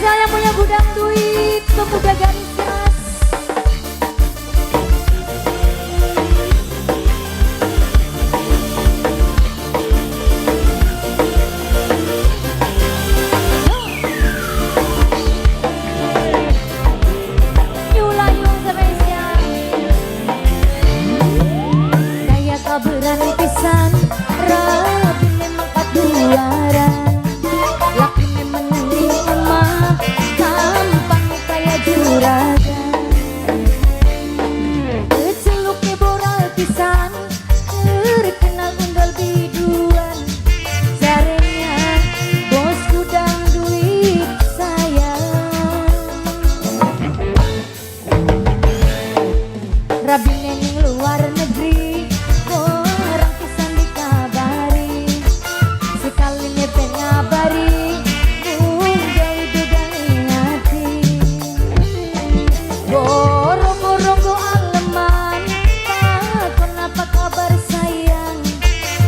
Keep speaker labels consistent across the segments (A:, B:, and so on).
A: spesial yang punya gudang duit, pemuda garis keras. Yula spesial. Kayak kabaran pisan, rabi memang kaduaran. Laki memang ngening emah, tampang kayak juragan. Keceluknya boral pisan, terkenal unggal biduan. Jarenya bos gudang duit sayang. Rabi nening luar negeri, orang pisan dikabari. Sekali nepe ngabari, gawe dugang hati. Borong-borong go aleman, takon apa kabar sayang.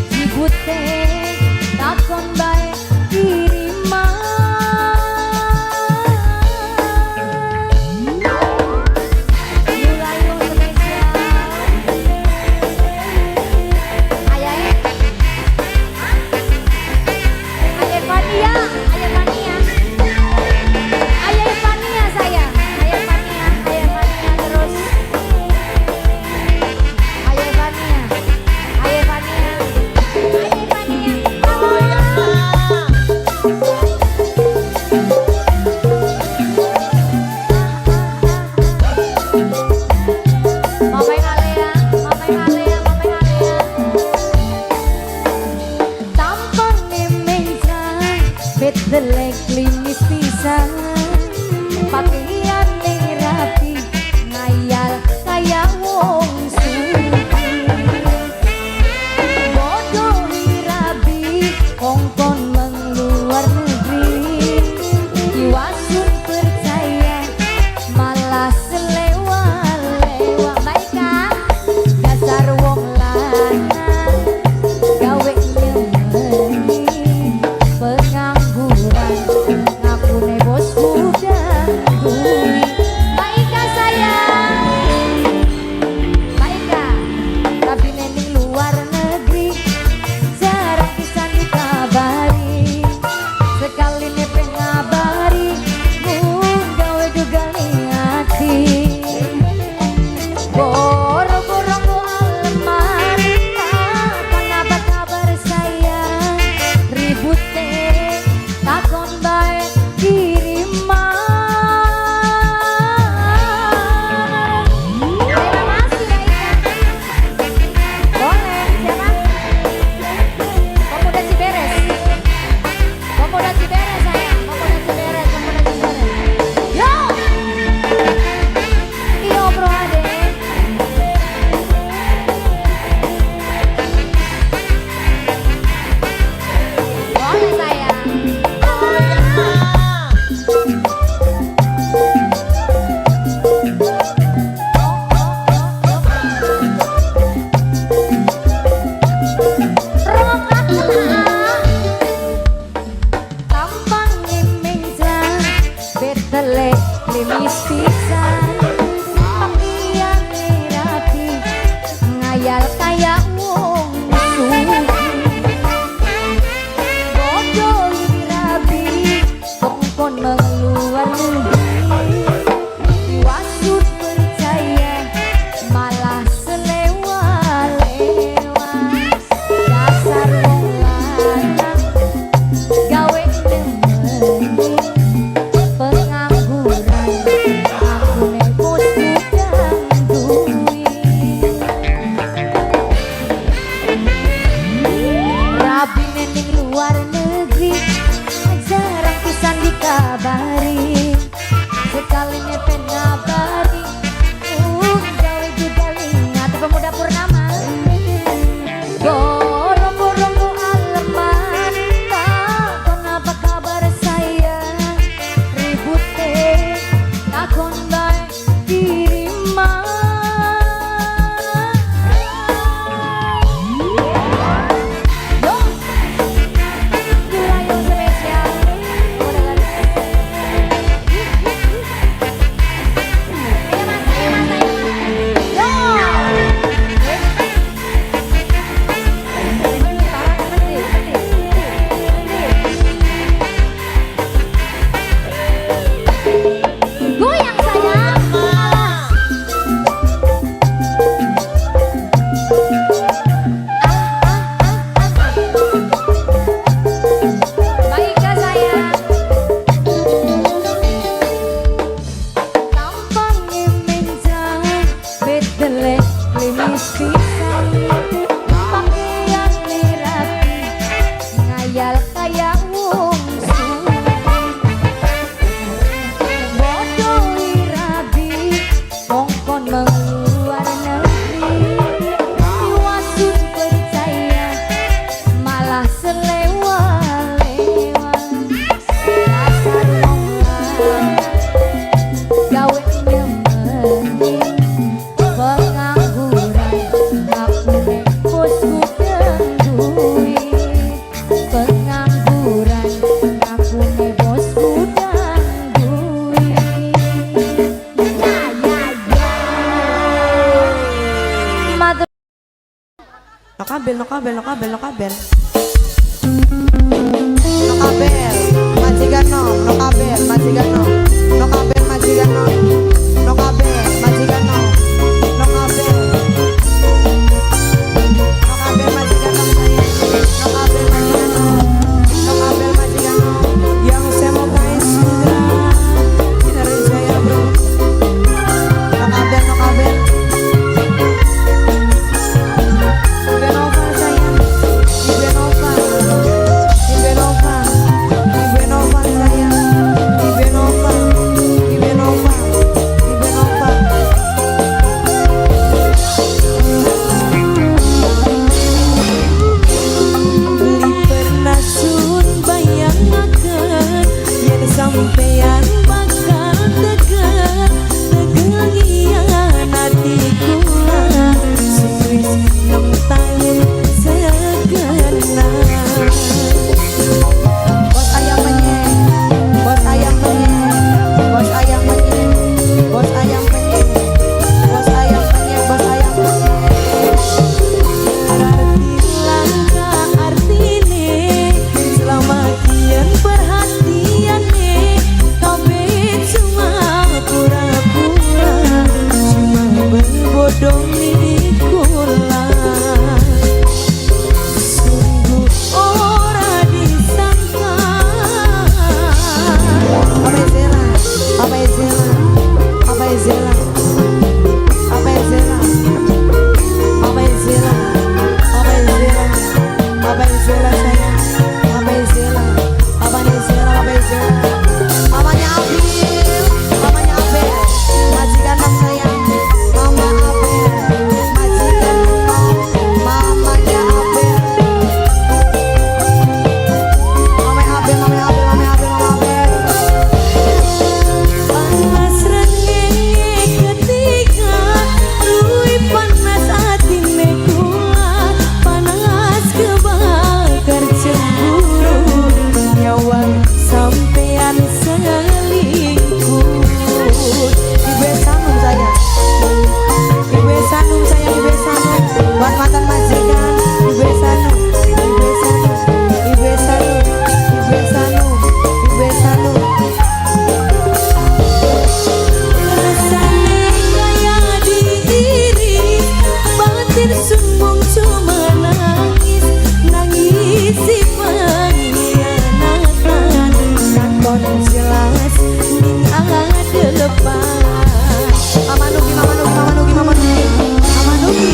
A: Jibut teh, takon bae kiriman. Yulayu spesial. Ayah Fania, Ayah Fania. Ayah Fania saya. Ayah Fania terus. Ayah Fania. Ayah Fania. Ayah Fania. Mama yang Alea, Mama yang Alea, Mama yang Alea. Tampang memeja, betelek klimis pisan. Pakaian rapi, ngayal kayak wong suci. Bodoh rabi, kongkon mengeluar negeri. Iwasun percaya, malah selewa-lewa. Baiklah, dasar wong lanang, gawe nyemeni. Pengangguran, ngaku ne bos gudang duit. Baiklah sayang, baiklah. Tapi nening luar negeri, jarang pisan dikabari. Sekali nepe ngabari, gawe dugang hati. Borong-borong go aleman, takon apa kabar sayang. Ribut teh, takon bae kiriman. Terima kasih Raika. Boleh, siapa? Pemuda Ciberes. Pemuda Ciberes sayang, pemuda Ciberes, pemuda Ciberes. Yo! Iyo bro ade. Boleh sayang. Tampang meja, betelek klimis pisan. Pakaian rapi, ngayal kayak wong suci. Bodoh rabi, kongkon mengeluar negeri. Wasut percaya, malah selewa-lewa. Dasar wong lanang, gawe nyemeni. Pengangguran,
B: kabel, no kabel, no kabel. No kabel, majikan no, no kabel, majikan no. No kabel, majikan no. No kabel, majikan no. No kabel. No kabel, majikan no saya. No kabel, majikan no. No kabel, majikan no. Yang saya mau guys Indra, dari saya bro. No kabel, no kabel. Ibenova sayang, Ibenova, Ibenova, Ibenova sayang, Ibenova, Ibenova, Ibenova. Beli pernah sun bayangakeun yen sampean bakal tegar tegel hianati kula suwis 6 tahun segenap. Bos ayam penyet, bos ayam penyet, bos ayam penyet, bos ayam penyet, bos ayam penyet, bos ayam penyet. Arti langka artine selama kian perhatiane kabeh cuma pura-pura cuma berbodohi kula. Sungguh ora disangka. Apa Zela? Apa Zela? Apa Zela? Apa Zela? Apa Zela? Apa Zela? Apa Zela sayang? Apa Zela? Apa Zela? Apa Zela? Mamanya Abil, mamanya Abel, majikan nom sayang. Mama Abel, majikan nom, mamanya Abel. Mama Abel, mama Abel, mama Abel, mama Abel. Panas rengenge ketika luwih panas atine kula, panas kebakar cemburu nyawang sampean selingkuh. Ibu Sanum sayang, Ibu Sanum sayang, Ibu Sanum buat mantan majikan. Ibu Sanum, Ibu Sanum, Ibu Sanum, Ibu Sanum, Ibu Sanum. Rasane kaya diri batin sumbung cuma nangis nangis si pengkhianatan katon jelas ning ada lepas. Mama Nugi, Mama Nugi, Mama Nugi, Mama Nugi, Mama Nugi.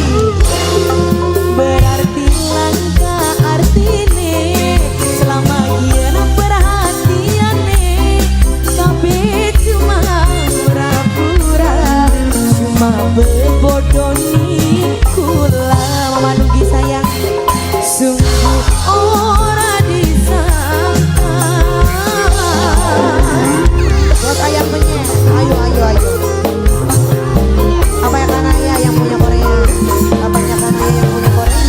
B: Berarti langka artine selama kian perhatiane kabeh cuma pura-pura cuma berbodohi kula. Mama Nugi sayang, sungguh ora disangka. Bos ayam penyet, ayo ayo ayo. Apa ya Kanaya yang punya Korea? Apanya Kanaya yang punya Korea?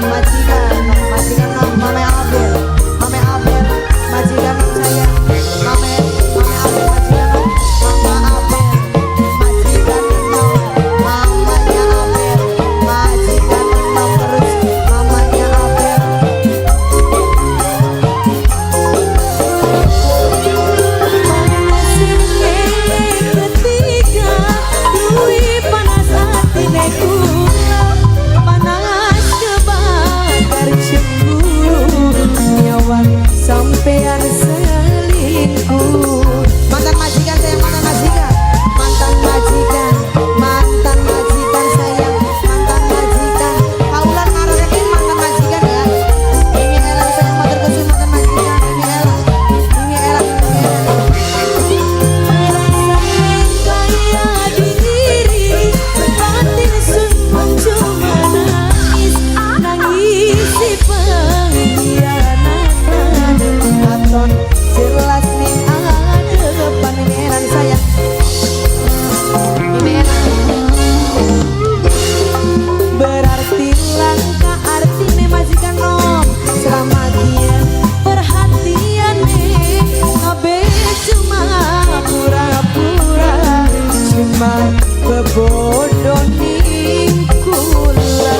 B: Majikan, majikan nom, mama Abel, mama Abel, majikan nom sayang. Mama Abel, majikan nom, mama Abel, majikan nom, mamanya Abel, majikan nom terus, mamanya Abel. Ketika luwih panas atine kula, panas kebakar cemburu nyawang sampean selingkuh. Mantan majikan sayang, mantan majikan, mantan majikan, mantan majikan sayang, mantan majikan. Paulan ngarekin mantan majikan ya. Ini Ella sayang matur kesun mantan majikan. Ini Ella, ini Ella, ini Ella. Rasane kaya diri batin sumbang cuma nangis nangis si pengkhianatan katon jelas ning ada pangeran sayang. Ini Ella. Berarti langka artine majikan nom selama kian perhatiane kabeh cuma pura-pura cuma bebodohi kula.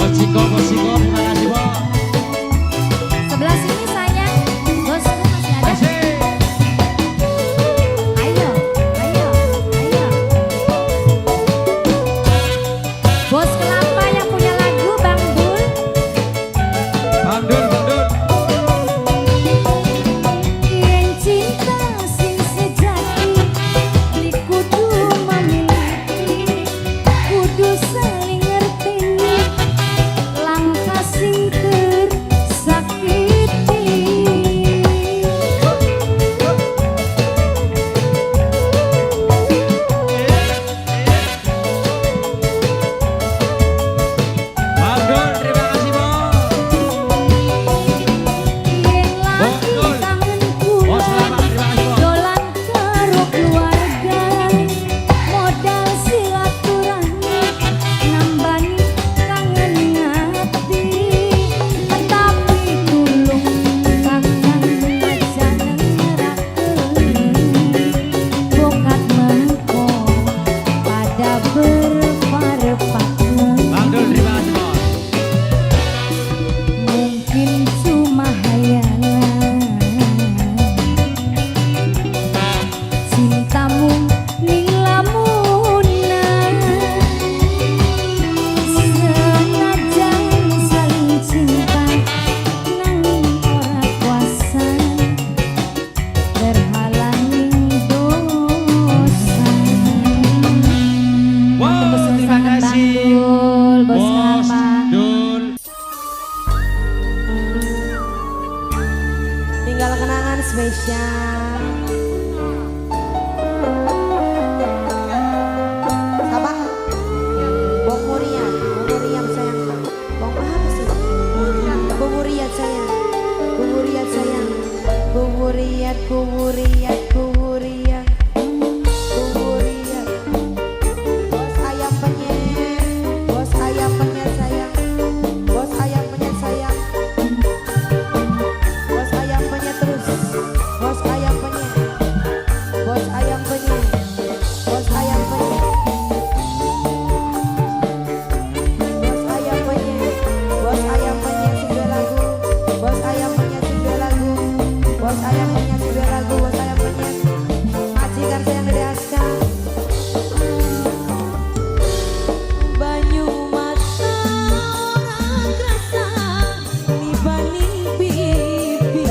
C: Ciko, terima kasih Bo.
A: Sebelah sini sayang. Bosku masih ada.
C: Asik.
A: Ayo, ayo, ayo. Bos Kelapa yang punya lagu Bang Dul.
C: Bang Dul, Bang Dul.
A: Yen cinta sing sejati di kudu memiliki, kudu saling ngerteni, langkah sing tersakiti.
C: Bang Dul, terima kasih Bo.
A: Yen lagi
C: Dul.
A: tangan
C: Bos
A: kula
C: Kelapa, terima kasih Bo.
A: dolan karo keluarga, modal silaturahmi nambani kangen hati, tapi tulung kakang aja nengerakeun bokat mengko pada berparepakeun.
C: Bang Dul, terima kasih Bo.
A: Mungkin cuma hayalan cintamu ning lamunan, senajan saling cinta nanging ora kuasa terhalangi dosa.
C: Wow, terima kasih.
A: Bos
C: Bos
A: Kelapa.
C: Dul.
B: Tinggal kenangan spesial. Siapa? Bang Muriat, Bang Muriat sayang. Bang apa sih? Bang Muriat sayang. Bang Muriat sayang. Bang Muriat, Bang Muriat, Bang Muriat. Bang Muriat. Bos ayam penyet, bos ayam penyet sayang. Bos ayam penyet sayang. Bos ayam penyet terus. Bos ayam penyet. Bos ayam penyet. Bos ayam penyet. Bos ayam penyet. Bos ayam penyet sebuah lagu. Bos ayam penyet sebuah lagu. Bos ayam penyet sebuah lagu. Bos ayam penyet. Majikan sayang dari Aska. Banyu mata orang kerasa dibanding pipi,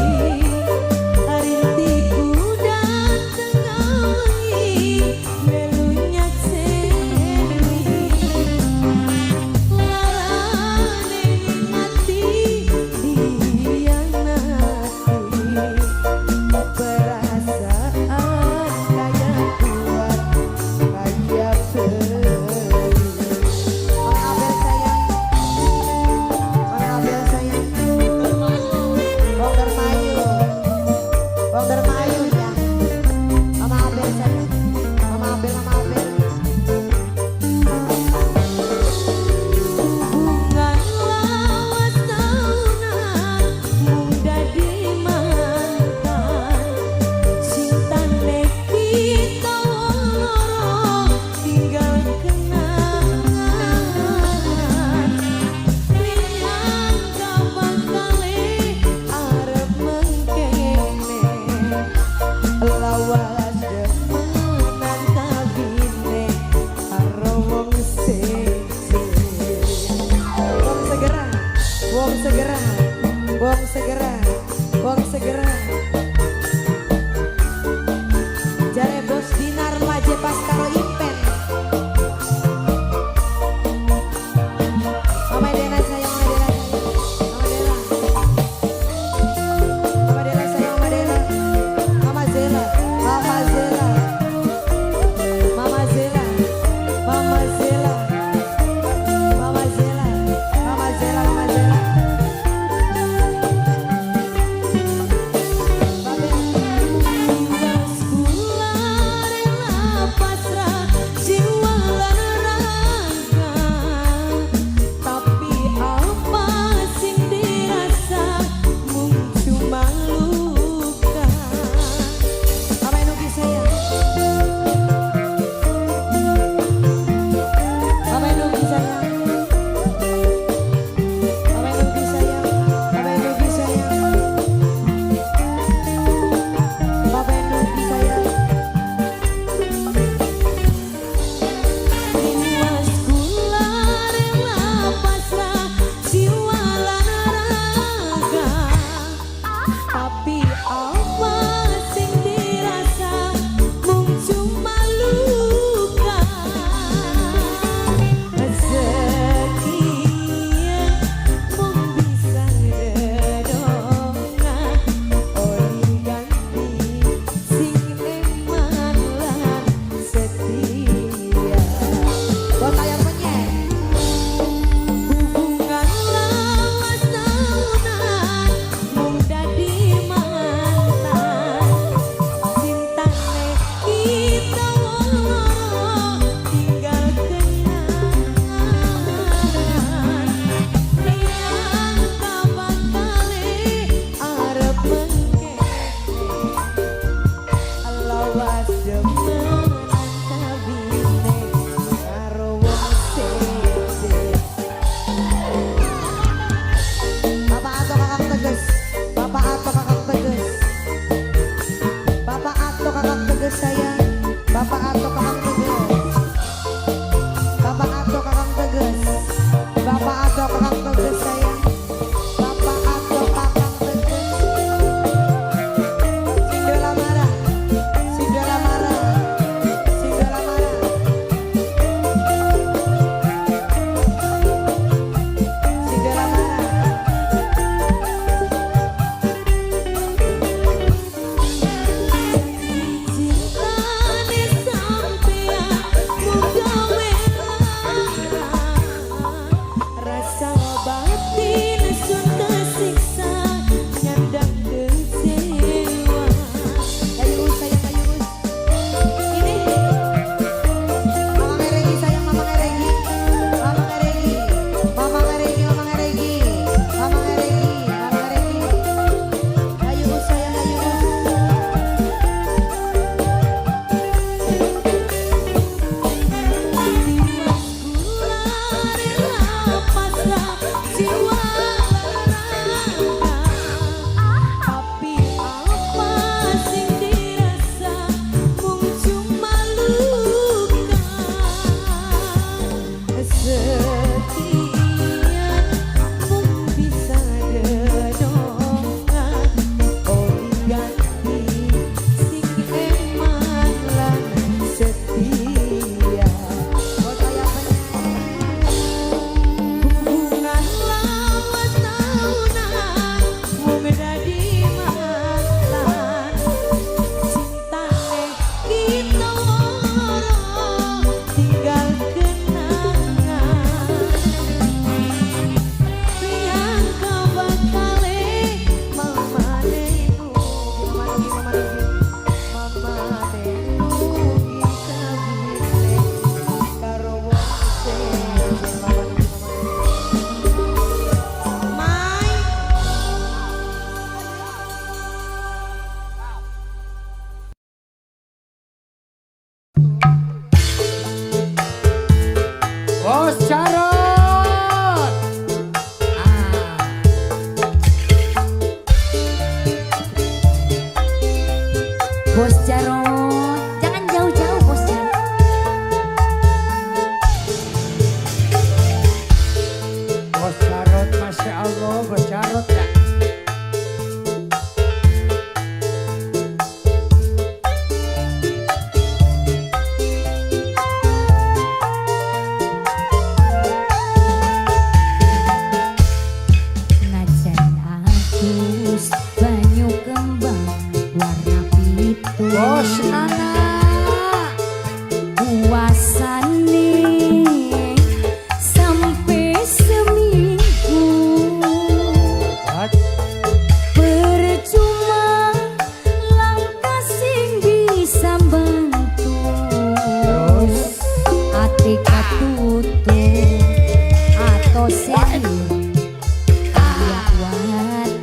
B: rintiku dan tengah wengi melunyak seni, lalane hati dihianati, perasaan kaya kuat kaya beri. Mana Abel sayang, mana Abel sayang, Bang Darmayu, Bang Darmayu ya, Mama Abel sayang, Mama Abel, Mama Abel. Bunga lawas tahunan muda dimantan, cintane kita loro tinggal kenangan. Lihat kapan kali arep mengkene, lawas demenan kabine karo wong sese. Wong segera, wong segera, wong segera, wong segera. Jare bos dinar maje pas karo impen. Mama Dela sayang, Mama Dela sayang, Mama Dela. Mama Dela sayang, Mama Dela. Mama Zela, Mama Zela. Mama Zela, Mama Zela. Mama Zela, Mama Zela, Mama Zela.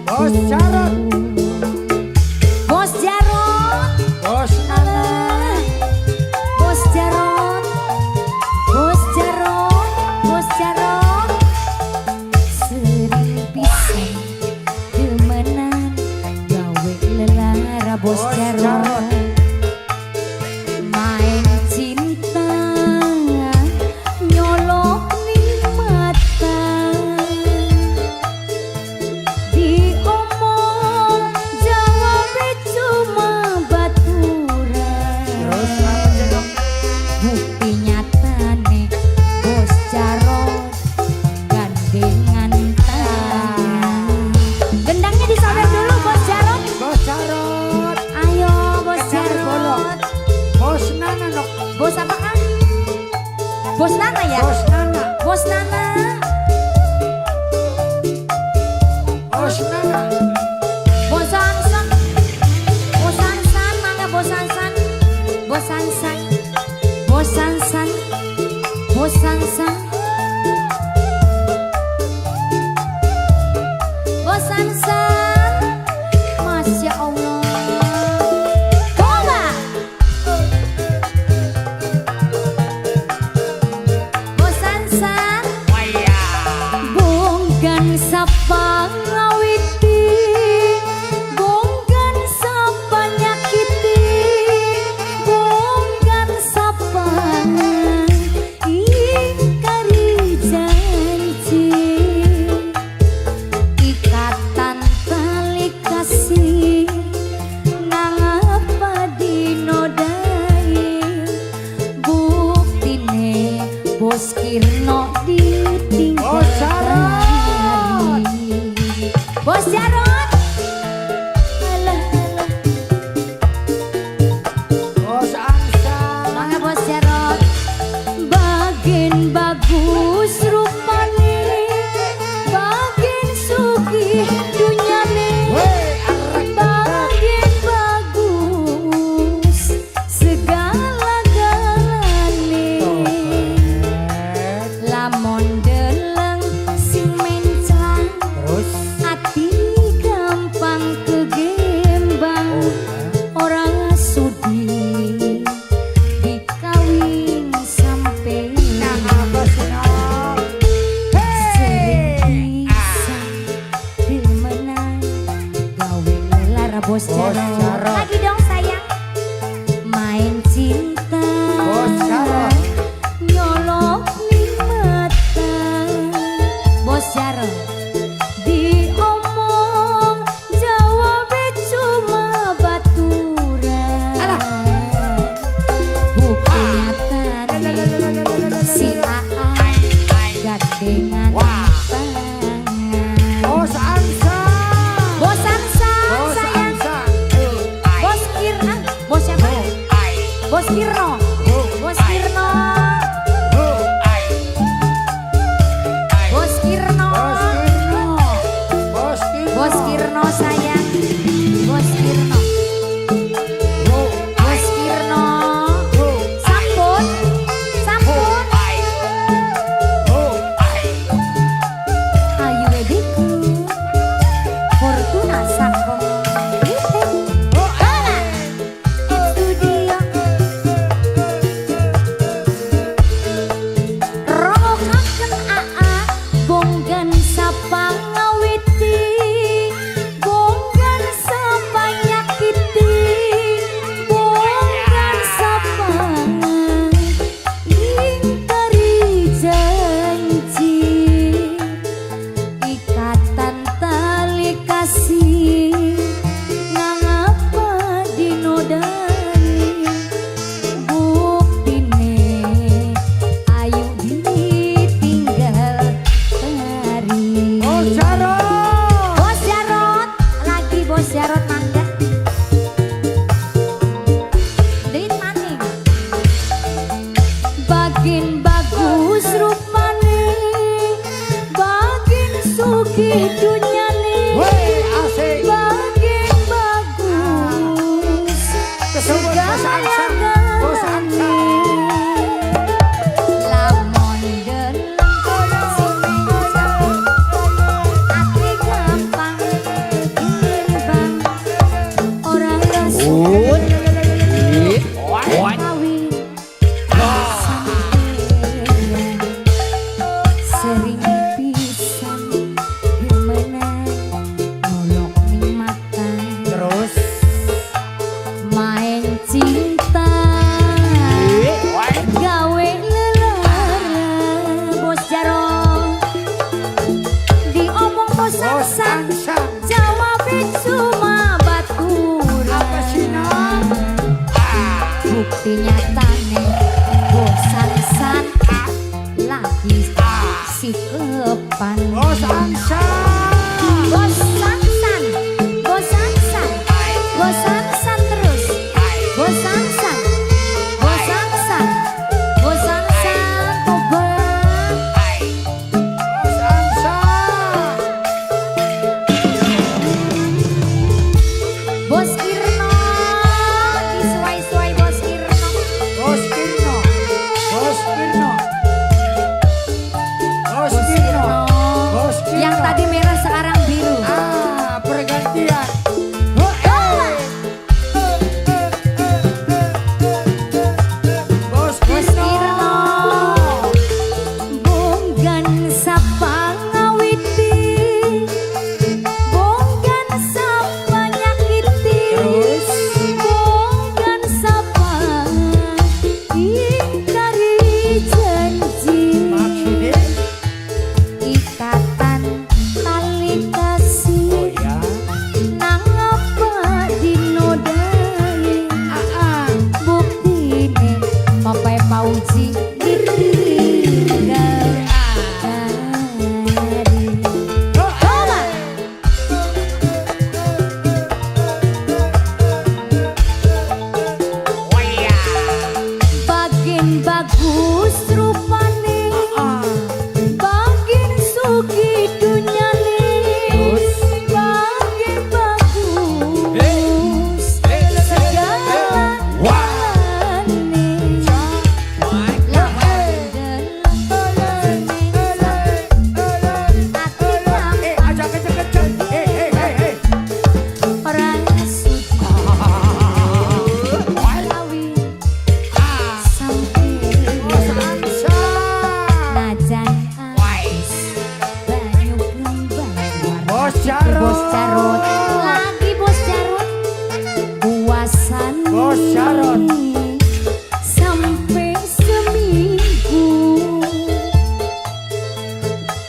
B: Bos Jarot.
A: Bos Jarot.
B: Bos Nana.
A: Bos Jarot. Bos Jarot. Bos Jarot. Sering pisan demenan gawe lelara Bos Jarot. Main cinta nyolok ning mata, diomong jawab cuma baturan.
B: Terus apa cedok?
A: Bukti nyata nih Bos Jarot gandengan tangan. Gendangnya disobek dulu Bos Jarot.
B: Bos Jarot.
A: Ayo Bos
B: Kejar bolong.
A: Jarot.
B: Bos Nana nok.
A: Bos apa kan? Bos Nana ya?
B: Bos Nana.
A: Bos Nana.
B: Bos Nana.
A: Bos Sansan. Bos Sansan, mana Bos Sansan? Bos Sansan. Bos Sansan. Bos Sansan. Bos Sansan. Masya Allah. Coba. Bos Sansan. Bonggan sapa ngawiti, bonggan sapa nyakiti, bonggan sapa ingkari janji, ikatan tali kasih nang apa dinodai, buktine Bos Kirno ditinggal.
B: Bos Jarot.
A: Bos Jarot. Alah, alah.
B: Bos Angsa.
A: Mangga Bos Jarot. Bagian bagus rupane, bagian sugih dunyane,
B: Weh, arek
A: bagian bagus segala-galane. Lamun deleng sing menclang,
B: Terus.
A: ati gampang kegembang. Orang sudi dikawin sampai
B: Apa sih nok?
A: sering pisah demenan gawe lara Bos
B: Bos
A: Jarot.
B: Jarot.
A: Lagi dong sayang. Main cinta
B: Bos Jarot.
A: nyolok ning mata. Bos Jarot. Diomong jawab cuma baturan. Bukti nyata nih si Aa gandengan tangan.
B: Bos Angsa.
A: Bos Sansan
B: Bos
A: sayang.
B: Angsa.
A: Bos Kirna. Bos siapa? Bos Kirno. Bos Kirno. Bos Kirno.
B: Bos Kirno.
A: Bos Kirno sayang. Bos Kirno. Bos Kirno. Sampun. Sampun. Ayu wedeku. Fortuna Sampun. Mana? Itu dia. Rokaken Aa bonggan sapa ngawiti, bonggan sapa nyakiti, bonggan sapa ingkari janji, ikatan tali kasih nang apa dinodai, buktine ayu ditinggal hari.
B: Bos Jarot.
A: Bos Jarot, lagi Bos Jarot mangga. Duit maning. Bagin bagus rupane, bagin sugih dunyane,
B: Weh, asik.
A: bagin bagus
B: Kesebut Bos Angsa. Bos Angsa.
A: lamun deleng si mencang depan.
B: Bos Angsa.
A: Bos Sansan, Bos Sansan, Bos Sansan terus. Bos Sansan, Bos Sansan, Bos Sansan tobat.
B: Bos Angsa.
A: Bos Kirno, disuai-suai Bos Kirno.
B: Bos Kirno. Bos Kirno. Bos
A: Bos
B: Kirno.
A: Kirno,
B: Bos Kirno.
A: yang tadi merah sekarang biru.
B: Pergantian. Bos
A: Bos
B: Kirno.
A: Kirno, bonggan sapa ngawiti, bonggan sapa nyakiti,
B: Terus?
A: bonggan sapa ingkari janji.
B: Maksudnya?
A: Ikatan tali kasih
B: Ya.
A: nang apa dinodai. Buktine papai pauji ditinggal dari. Coba. Bagian bagus rupane, bagian sugi dunyane, bagian bagus segalane.
B: Aja kecil-kecil.
A: Orang suka lawi sampai
B: Bos Angsa.
A: najan habis banyu gembang.
B: Bos Jarot.
A: Bos Jarot, lagi Bos Jarot, puasan
B: Bos Jarot.
A: sampai seminggu.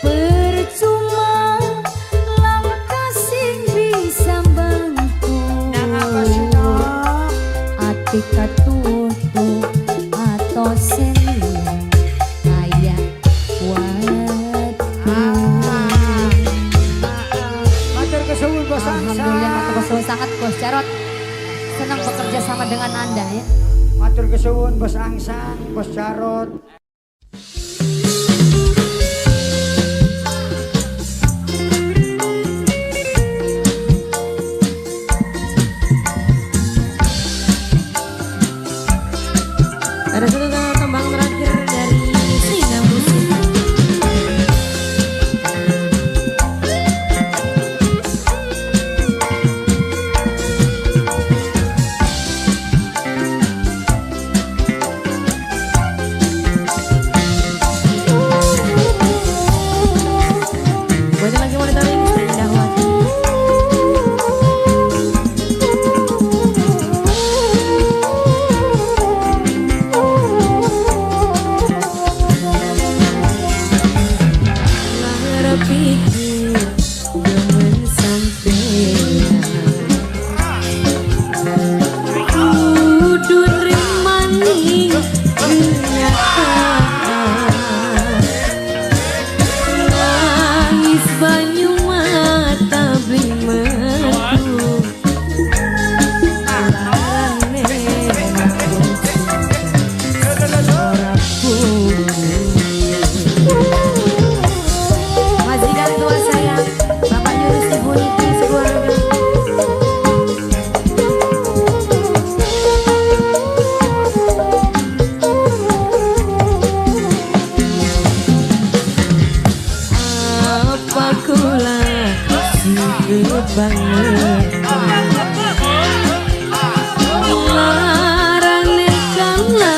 A: Percuma langkah sing bisa bantu.
B: Apa sih, Nok?
A: Ati katutup atau seni kayak watu.
B: Matur kesuwun Bos Angsa.
A: Alhamdulillah matur kesuwun sangat Bos Jarot. Senang bekerja sama dengan Anda ya.
B: Matur kesuwun Bos Angsa, Bos Jarot.
D: Ada satu tembang terakhir dari Singa Musik. Buat yang lagi monitoring, Indah Wati. Lara pikir jangan sampai kudu rimani kenyataan. Nangis banyu mata blimetu larane ora majikan tua saya Bapak Yunus Ibu Niti sekeluarga. Apa kula sih banget larang nekala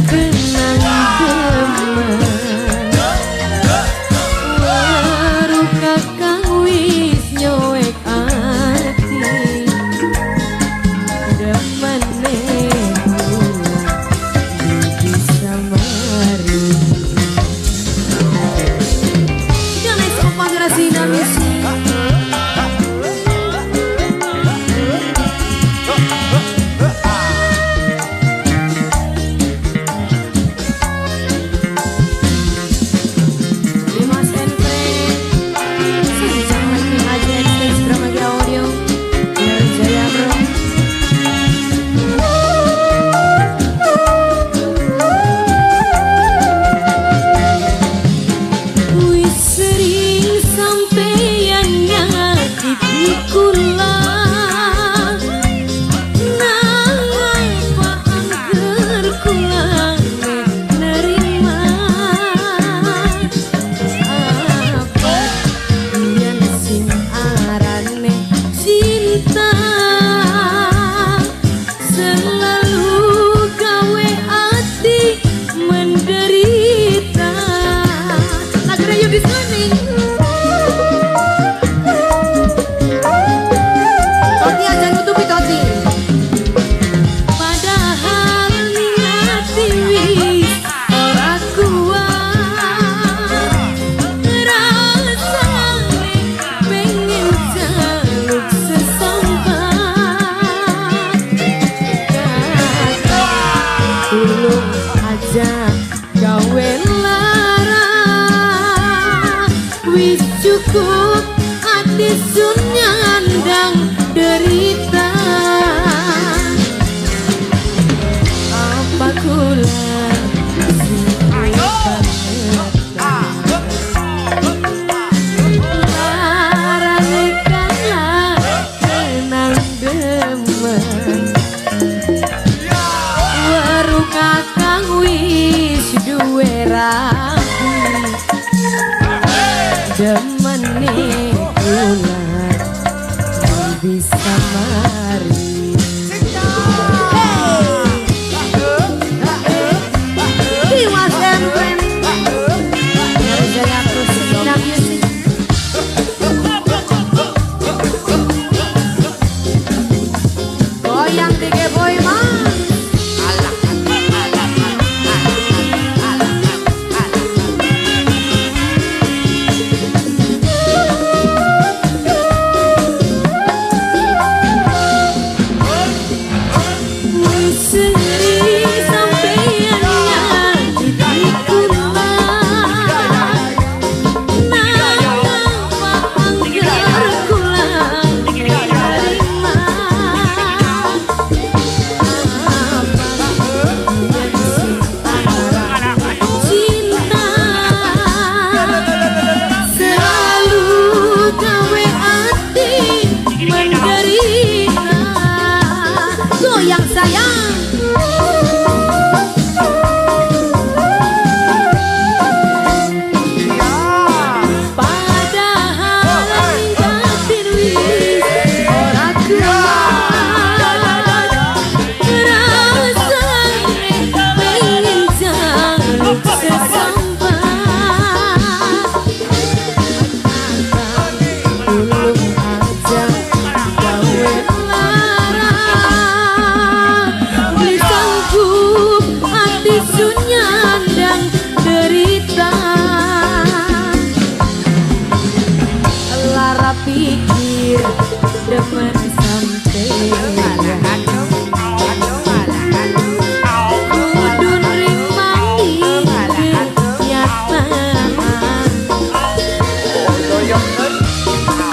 D: kenang demen waru kakang wis nyoek ati demene bisa mari jangan sopan Rasina Misi. Dimas and Friends. kula napa angger kula nerima apa yen sing arane cinta selalu gawe ati menderita. Lagere yuk disini Toti aja nutupi Toti. Padahal niat wis ora kuat, rasane pengen jaluk sesambat. Tulung aja gawe lara, wis cukup ati sun nyandang derita. Apa kula sing larane kalah tenang demen weru kakang wis duwe rapi demene kula bisa mari. Dimas and Friends Jaya Kusina Music. Goyang Tige Boy Man. Sendiri sampeyan nyakiti kula, napa angger kula nerima cinta selalu gawe ati menderita. Goyang sayang padahal batin wis ora kuat, rasane pengen jaluk sesambat. Tulung aja gawe lara, wis sanggup ati sun nyandang derita. Lara pikir demen sampeyan kudu nrimani kenyataan.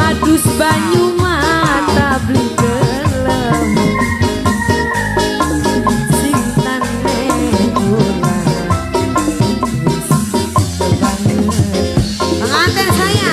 D: Adus banyu mata beli gelem sing tane kula wis banget. Pengantin saya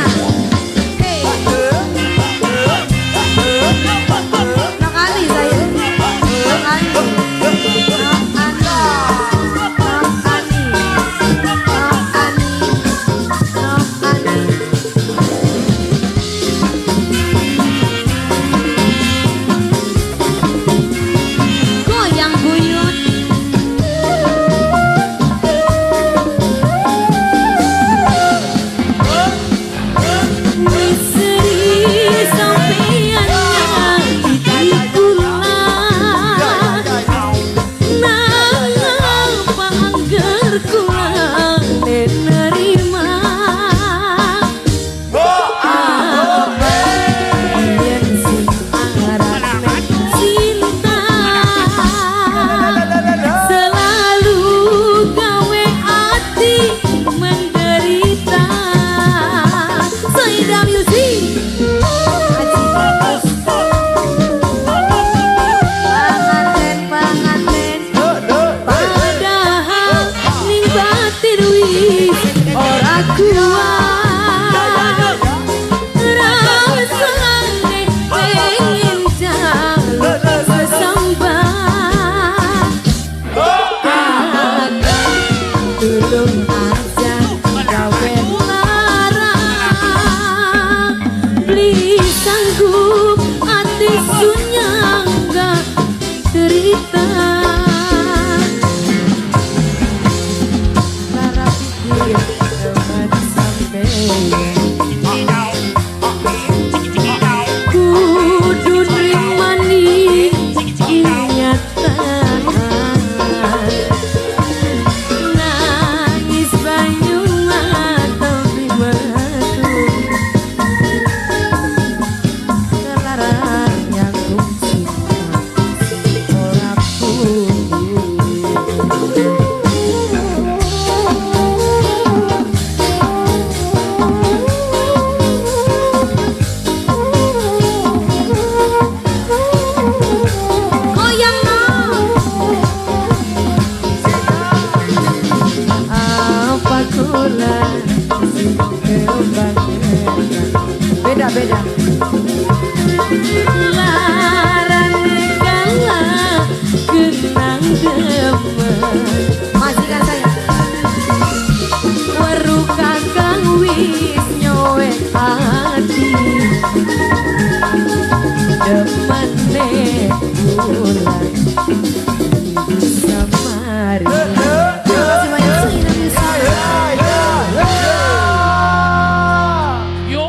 D: beli sanggup ati sunyangga cerita
B: Lara pikir teman sampai
D: kudu nrimani ingatan nangis banyu mata bimatu
B: Kelarang yang kumsi ora apa kula beda-beda
D: larang kala genang demen
B: majikan saya
D: weru kakang wis nyowek ati
B: demene bulan bisa mari. Terima kasih banyak Sina bisa.
C: Yo.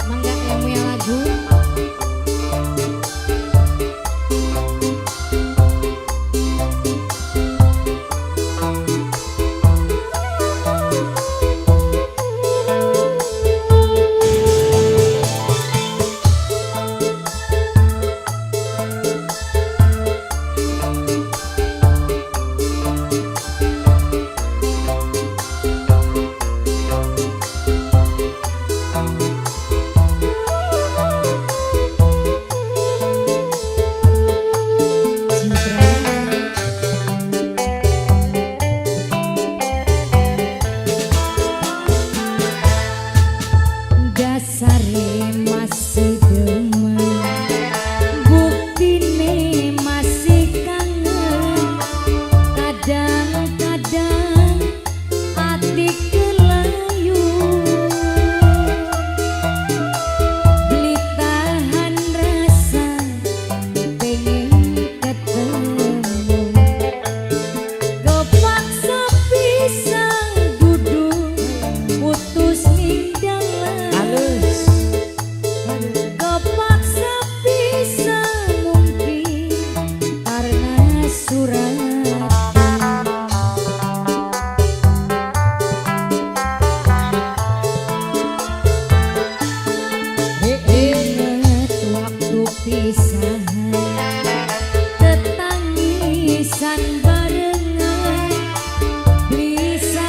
A: Mangga yang punya lagu. Dasare masih demen, buktine masih kangen. Kadang-kadang hati kelayu, beli tahan rasa pengen ketemu. Kepaksa pisang duduk putus ning dalan. Kepaksa bisa mungkin karena surat ingat waktu pisahan tetangisan barengan bisa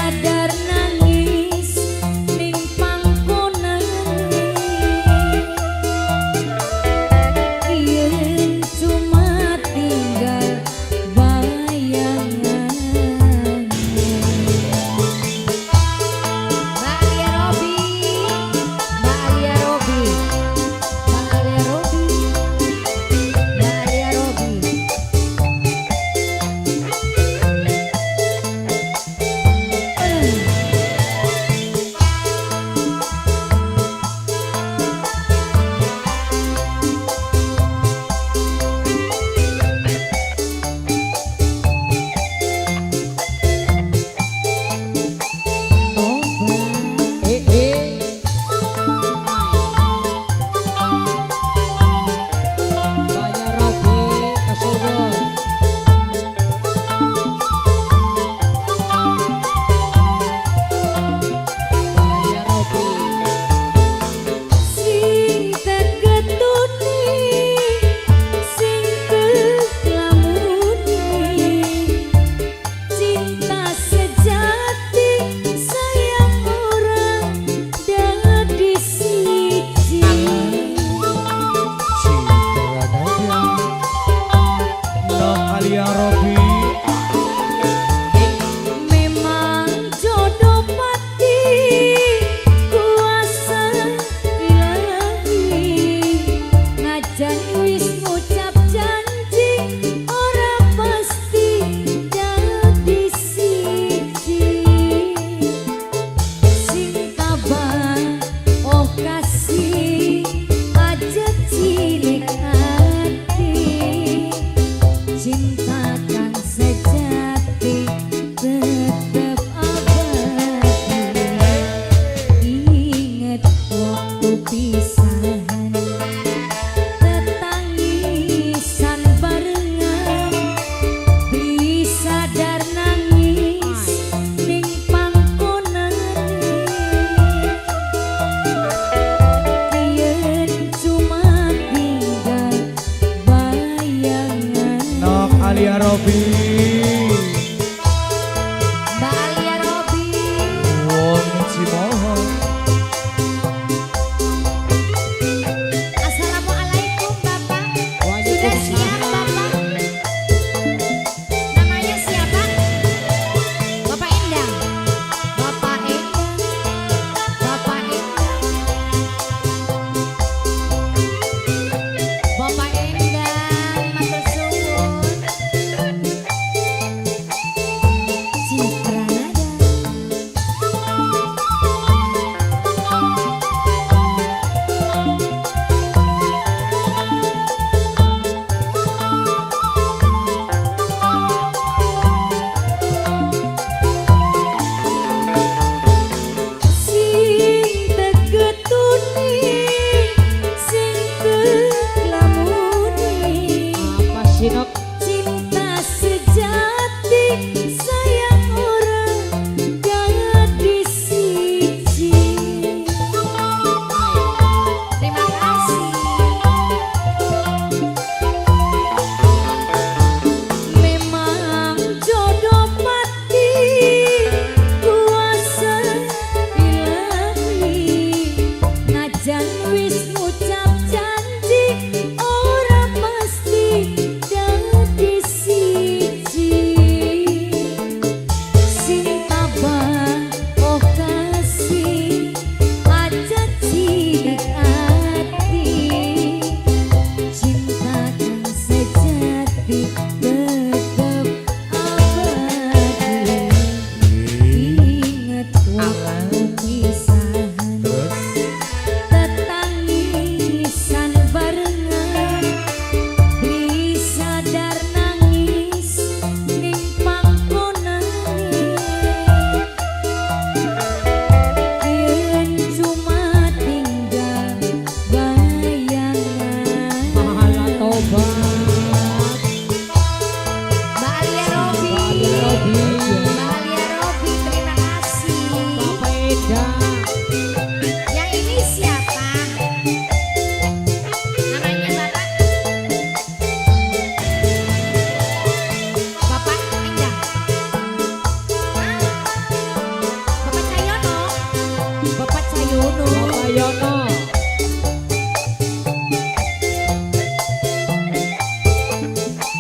A: Yono.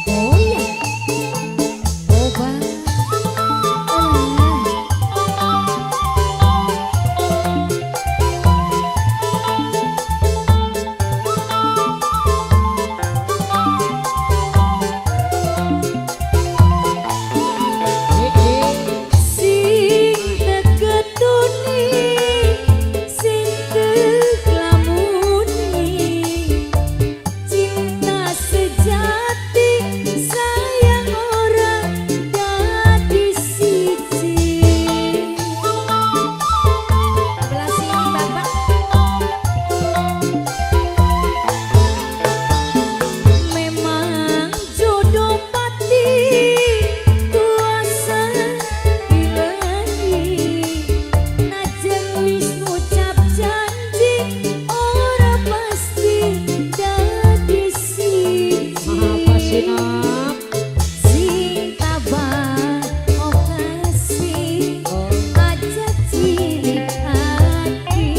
A: Oh iya. Oh bang.
D: Sing tegetuni, sing teglamuni, cinta sejati sayang orang dadi siji.
A: Sebelah sini bapak.
D: Memang jodoh pati kuasa ilahi, najan wis ngucap janji ora pasti dadi siji.
A: Apa sinap?
D: Sing tabah oh kasih aja cilik hati,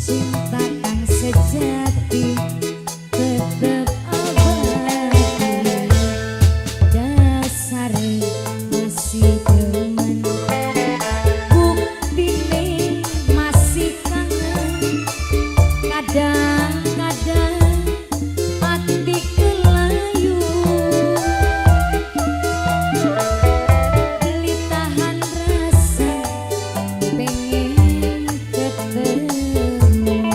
D: cinta kang sejati tetep abadi, dasare masih demen, buktine masih kangen, kadang-kadang hati kelayu, gelitahan rasa pengen ketemu.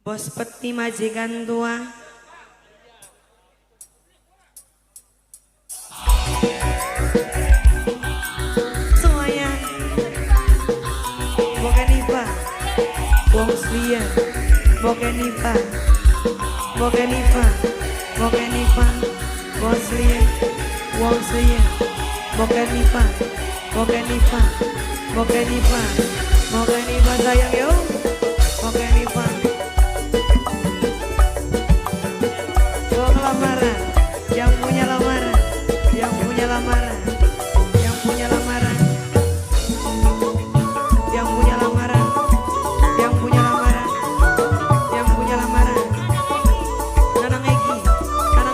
B: Bos peti majikan tua. Semuanya. Bukan Ipa. Wong Slia. Bukan Ipa. Bukan Ipa. Bukan Ipa. Wong Slia. Wong Slia. Bukan Ipa. Bukan Ipa. Bukan Ipa. Bukan Ipa sayang yo. Bukan Ipa. Wong lamaran, yang punya lamaran, yang punya lamaran, yang punya lamaran, yang punya lamaran, yang punya lamaran, yang punya lamaran. Nanang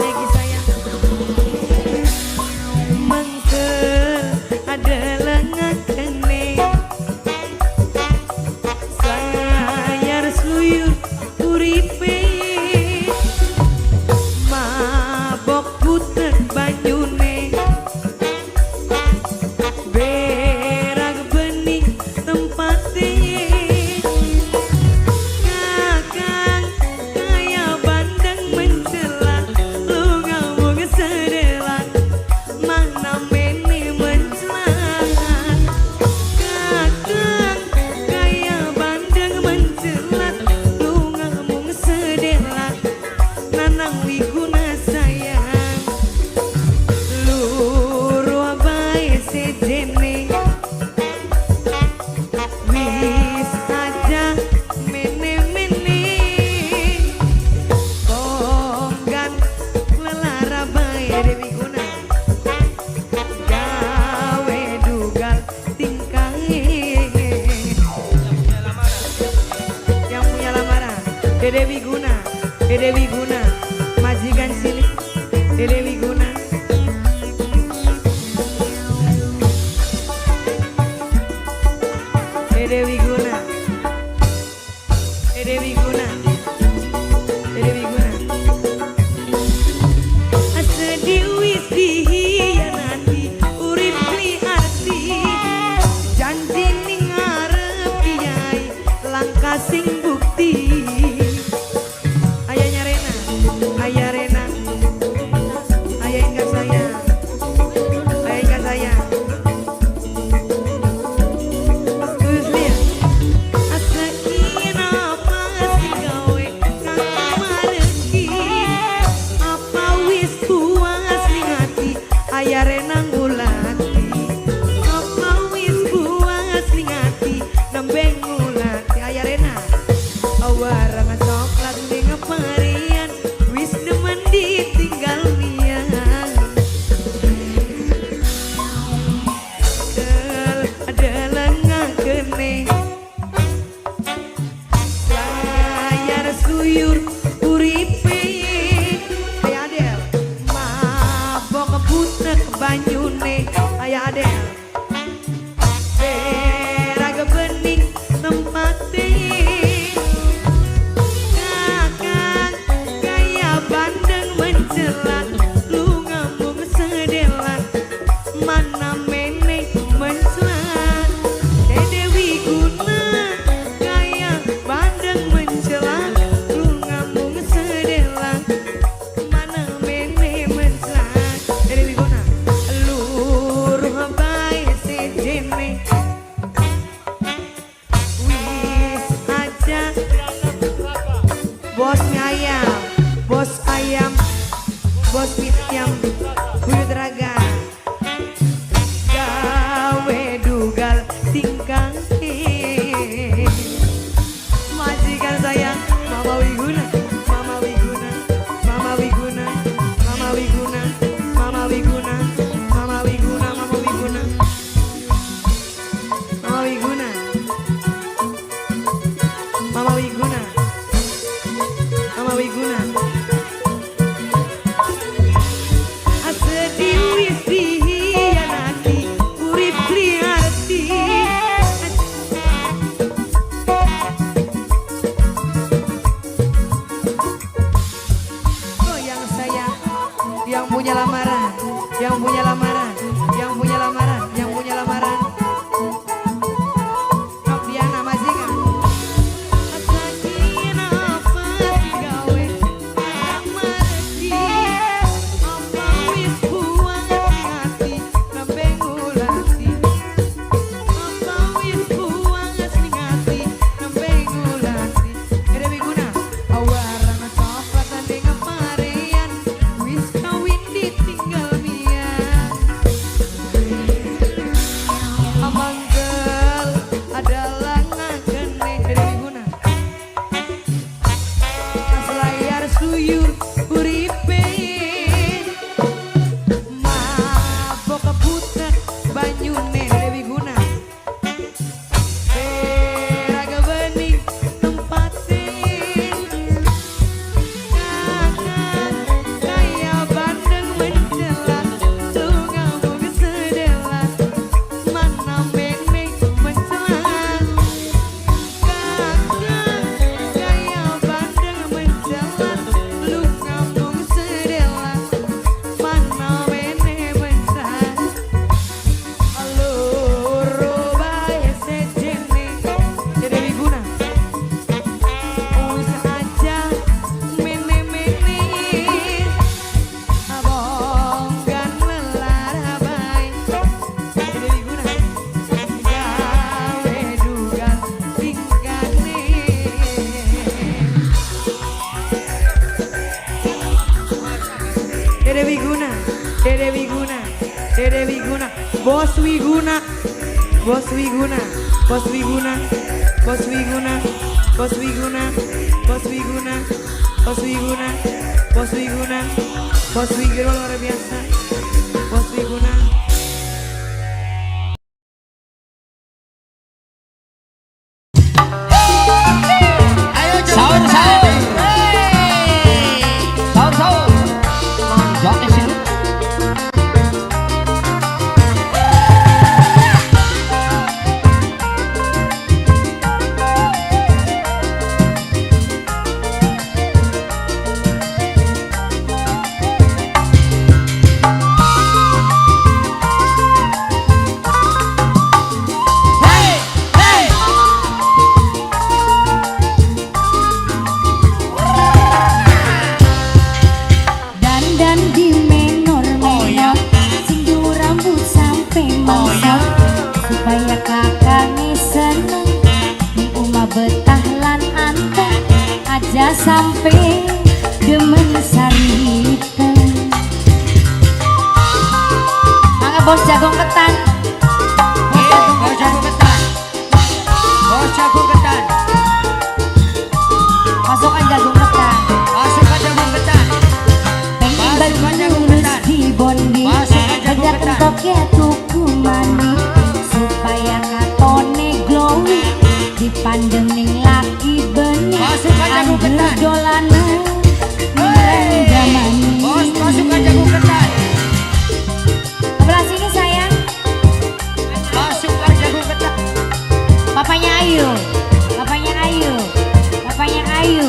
B: Egi sayang. Mangke adalah ngakene, sayar sluyur uripe. Mabok puter banyune, berak bening tempate, kakang kaya bandeng mencela, lu ngomong sedelan, mana meni mencelat, kakang kaya bandeng mencelat, lu ngomong sedelan, nanang wiguna sayang, luru bae sejene, wis aja mene-mene, konggan lelara bae Dewi Guna, gawe dugal tingkahe, yang punya lamaran, Dewi Guna, Dewi Guna, majikan cilik, Dewi Guna. Dewi Guna, Dewi Guna, Dewi Guna. Asedi wis dihianati, urip liarti, janji ning ngarep kiai, langkah sing bukti. Ayahnya Rena, ayah Rena, ayah ingat saya, ayah ingat saya. Terus lihat, asakin apa sih gawe kang mareki, apa wis puas ning hati, ayah Rena ngulati, apa wis puas ning hati, nembe ngulati, ayah Rena. Warang coklat ning varian, wis demen ditinggal Mia. suyur uripe aya Adel mabok butek banyune aya Adel berag bening tempate kakang gaya bandeng mencelat lu ngambung sedelan mana meneh mencelat Dede Wiguna gaya bandeng mencelat lu ngambung sedelan mana meneh mencelat Dede Wiguna luruh bae sejene wis aja bos ayam bos mitiam buyut raga gawe dugal tingkang majikan sayang Mama Wiguna Mama Wiguna Mama Wiguna Mama Wiguna Mama Wiguna Mama Wiguna Mama Wiguna Mama Wiguna Mama Wiguna Mama Wiguna Asedi wis dihianati urip liati goyang sayang yang punya lamaran yang punya lamaran yang punya lamaran yang punya lamaran Diana Mazinga Asakin apa gawe amarti apa wis buang hati nambeng ulati apa wis buang hati nambeng ulati Dede Wiguna awarana coklatan dengan parean wis kawin ditinggal mian amanggel adalah ngagene Dede Wiguna layar suyur uripe mabok butek banyune Dede Wiguna berag bening tempate kakang kaya bandeng mencelat lu ngambung sedelat mana meneh mencelat kakang kaya bandeng mencelat lu ngambung sedelat mana meneh mencelat aloro bae sejene Dede Wiguna wis aja meneh-meneh abonggan lelar bae Dede Wiguna gawe dugal tingkane Dede Wiguna Dede Wiguna Dede Wiguna Bos Wiguna Bos Wiguna Bos Wiguna Bos Wiguna Bos Wiguna Bos Wiguna Bos Wiguna Bos Wiguna Bos Wiguna luar biasa Bos Wiguna
C: Sahur sahur. Sahur sahur. Joki sini.
D: aja sampai demen sarita. Mangga bos jagung ketan.
C: Bos jagung ketan. Bos jagung ketan.
D: Masukkan jagung ketan.
C: Masukkan jagung ketan.
D: Masukkan jagung ketan. Di bondi.
C: Masukkan jagung ketan.
D: Toknya tuku mani supaya katone glowing dipandeng ning laki bening.
C: Masukkan jagung ketan.
D: dolana Ramani.
C: Bos pasukan jagung ketan.
D: Sebelah sini sayang,
C: Pasukan jagung ketan.
D: papanya Ayu, papanya Ayu, papanya Ayu,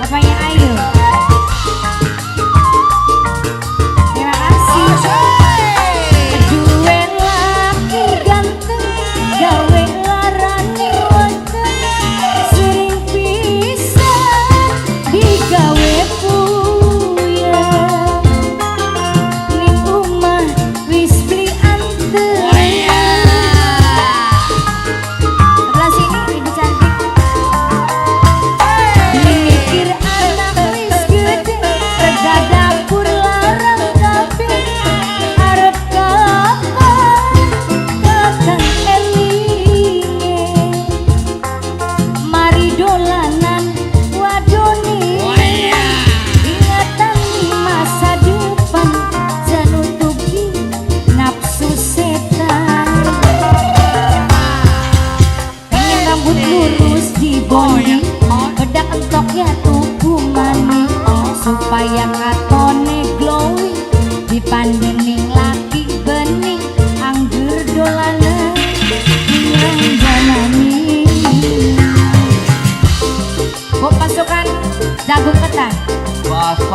D: papanya Ayu. Terima kasih. Duwe laki ganteng, gawe larane wonten, sering pisan digawe puyeng. Ning omah wis beli anteng. Sebelah sini ibu cantik. Mikir anak wis gede, rega dapur larang kabeh. Arep kapan kakang elinge, mari dolanan wadone. Ingatan di masa depan, janutuki nafsu setan. Pengen rambut lurus dibondi, bedak entoknya tuku manis, supaya katone glowing, dipandang ning laki bening, angger dolanan hirang jamani. Bu, pasukan jagung ketan, pasukan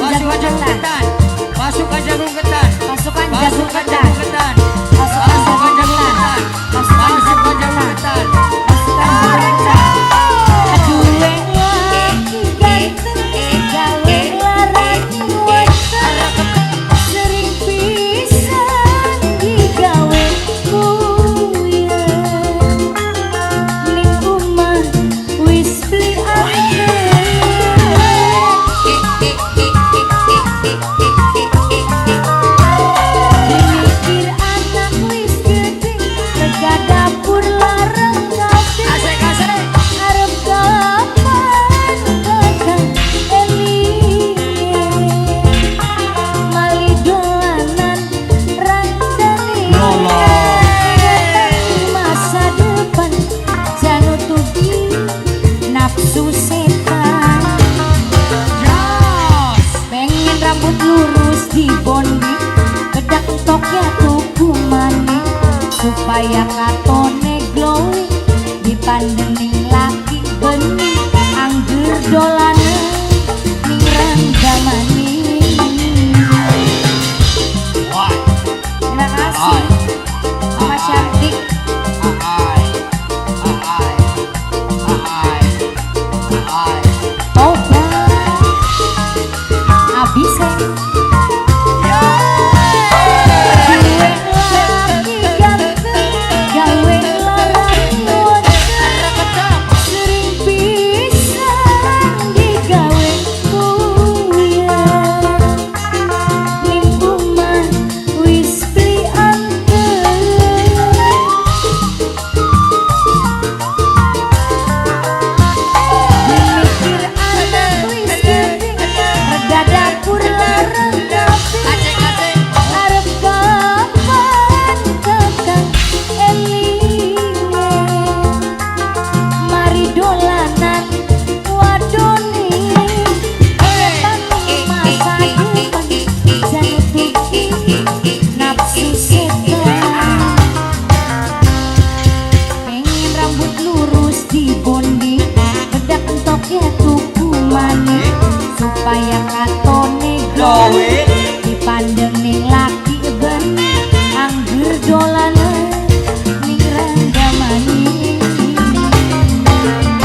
D: jagung ketan,
C: Pasukan jagung ketan.
D: pasukan jagung
C: Pasukan
D: ketan,
C: jagung ketan.
D: pasukan jagung ketan, pasukan jagung ketan, pasukan jagung ketan. Aduwe laki ganteng, gawe larane wonten, sering pisan digawe puyeng. Ning omah wis beli Mikir anak wis gede, rega dapur larang kabeh.
C: Asik asik.
D: Arep kapan kakang elinge, mali dolanan randane. Ingatan di masa depan, janutuki nafsu setan.
C: Jos.
D: Pengen rambut lurus dibondi, bedak entoknya tuku manis, supaya katone glowing, dipandang ning laki bening, angger dolanan ning ranggamani.
C: Wah.
D: Terima kasih Mama cantik.
C: Ai. Ai. Ai. Ai.
D: Tobat abis Duwe laki ganteng, gawe larane wonten, sering pisan digawe puyeng. Ning omah wis beli anteng. Mikir anak wis gede, rega dapur larang kabeh.
C: Asik asik.
D: Arep kapan kakang elinge, mari dolanan wadone. Ingatan masa depan, janutuki nafsu setan. Pengen rambut lurus dibondi, bedak entoknya tuku manis, supaya katone glowing, dipandang ning laki bening, angger dolanan ning ranggamani.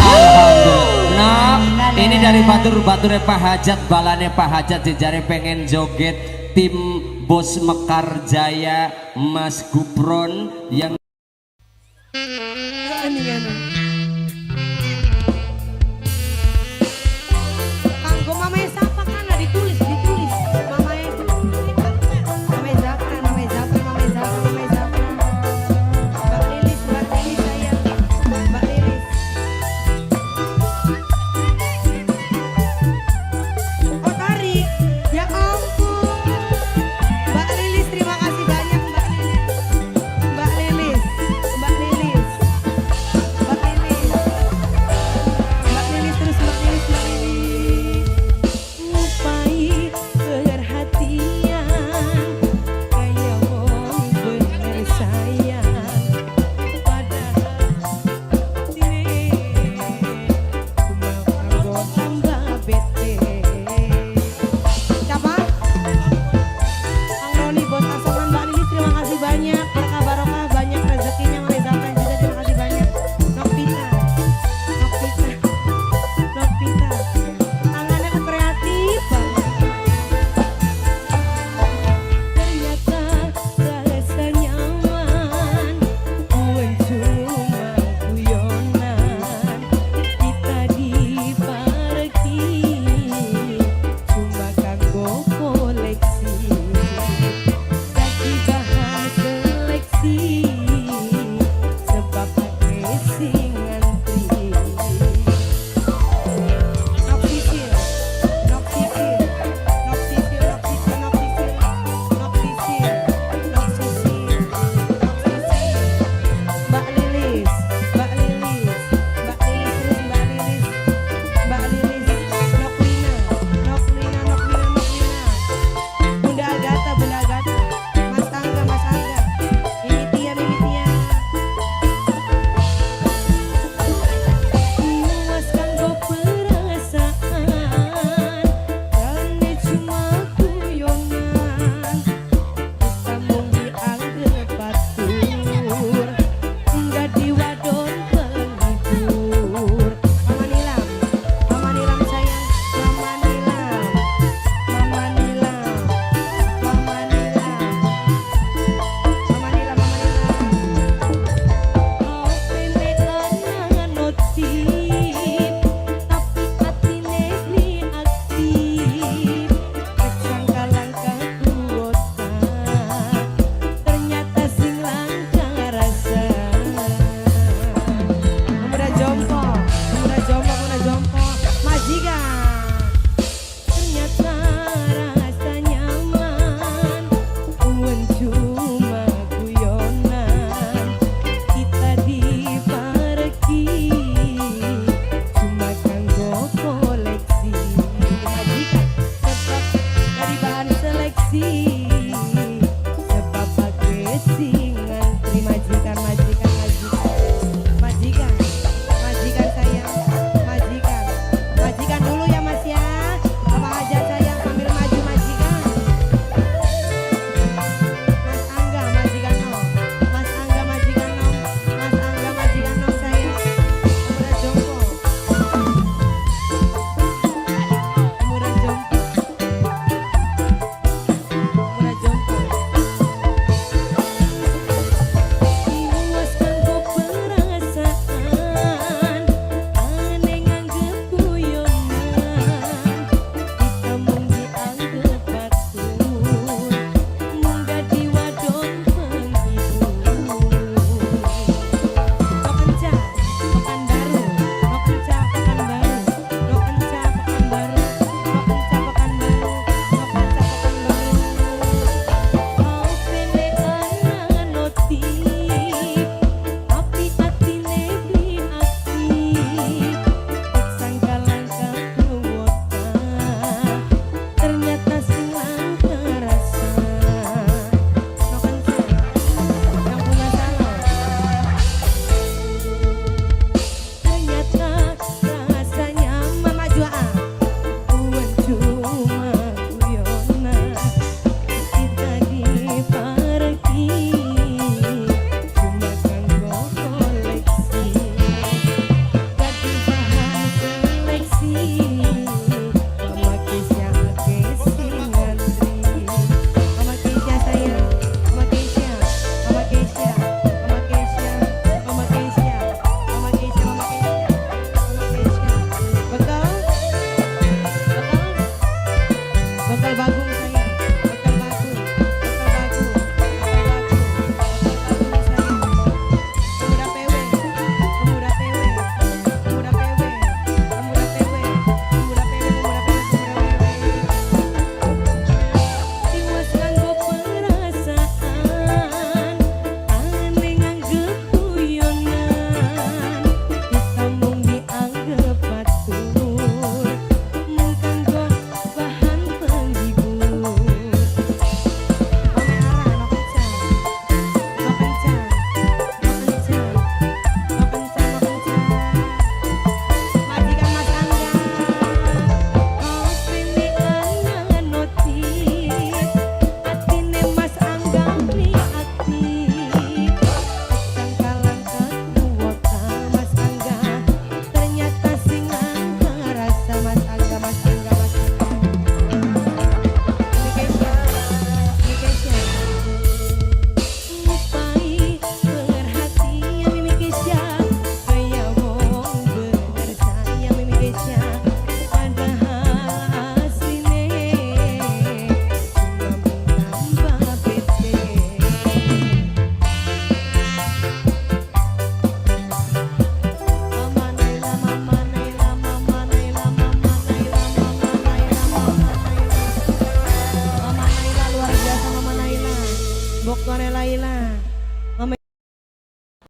C: Alhamdulillah. Nah, ini dari batur-bature Pak Hajat, balane Pak Hajat jejare pengen joget tim Bos Mekar Jaya Mas Gupron yang
B: Ini